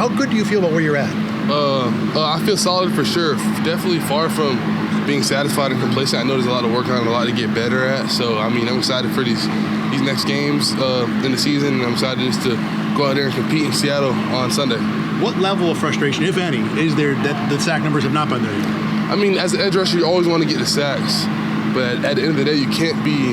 How good do you feel about where you're at? I feel solid for sure. Definitely far from being satisfied and complacent. I know there's a lot of work on and a lot to get better at. So, I mean, I'm excited for these next games in the season. I'm excited just to go out there and compete in Seattle on Sunday. What level of frustration, if any, is there that the sack numbers have not been there yet? I mean, as an edge rusher, you always want to get the sacks. But at the end of the day, you can't be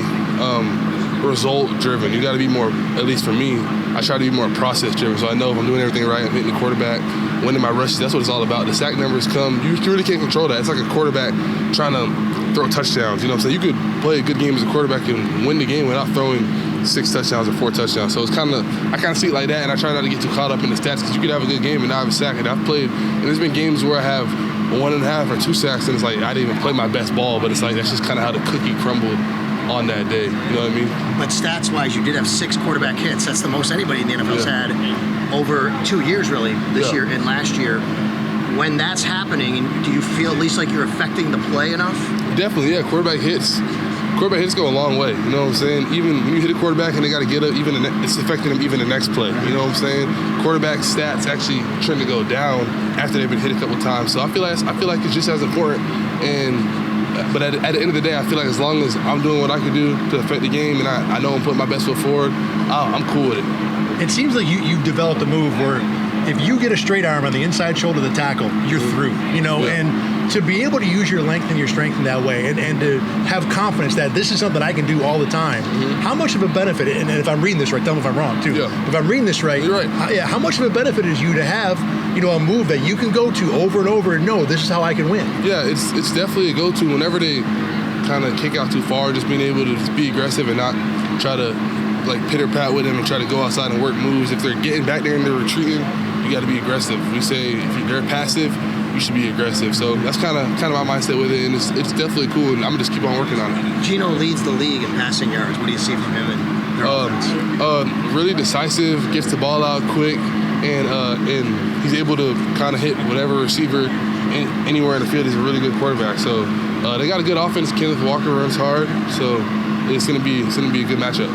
result-driven. You got to be more, at least for me, I try to be more process-driven. So I know if I'm doing everything right, I'm hitting the quarterback, winning my rushes, that's what it's all about. The sack numbers come, you really can't control that. It's like a quarterback trying to throw touchdowns. You know what I'm saying? You could play a good game as a quarterback and win the game without throwing 6 touchdowns or 4 touchdowns. So it's I kind of see it like that, and I try not to get too caught up in the stats because you could have a good game and not have a sack. And I've played, and there's been games where I have 1.5 or 2 sacks, and it's like I didn't even play my best ball, but it's like that's just kind of how the cookie crumbled on that day. You know what I mean? But stats-wise, you did have 6 quarterback hits. That's the most anybody in the NFL's had over 2 years, really, this year and last year. When that's happening, do you feel at least like you're affecting the play enough? Definitely, yeah. Quarterback hits go a long way. You know what I'm saying? Even when you hit a quarterback and they got to get up, it's affecting them even the next play. You know what I'm saying? Quarterback stats actually tend to go down after they've been hit a couple times. So I feel like it's just as important. But at the end of the day, I feel like as long as I'm doing what I can do to affect the game and I know I'm putting my best foot forward, I'm cool with it. It seems like you've developed a move where if you get a straight arm on the inside shoulder of the tackle, you're through, and to be able to use your length and your strength in that way and to have confidence that this is something I can do all the time, how much of a benefit, and if I'm reading this right, tell me if I'm wrong too, if I'm reading this right, you're right. How much of a benefit is you to have, a move that you can go to over and over and know this is how I can win? Yeah, it's definitely a go-to whenever they kind of kick out too far, just being able to just be aggressive and not try to like pitter-pat with them and try to go outside and work moves. If they're getting back there and they're retreating, you got to be aggressive. We say if they're passive, you should be aggressive. So that's kind of my mindset with it, and it's definitely cool, and I'm gonna just keep on working on it. Geno leads the league in passing yards. What do you see from him and their offense? Really decisive, gets the ball out quick, and he's able to kind of hit whatever receiver anywhere in the field. He's a really good quarterback. So they got a good offense. Kenneth Walker runs hard, so it's gonna be a good matchup.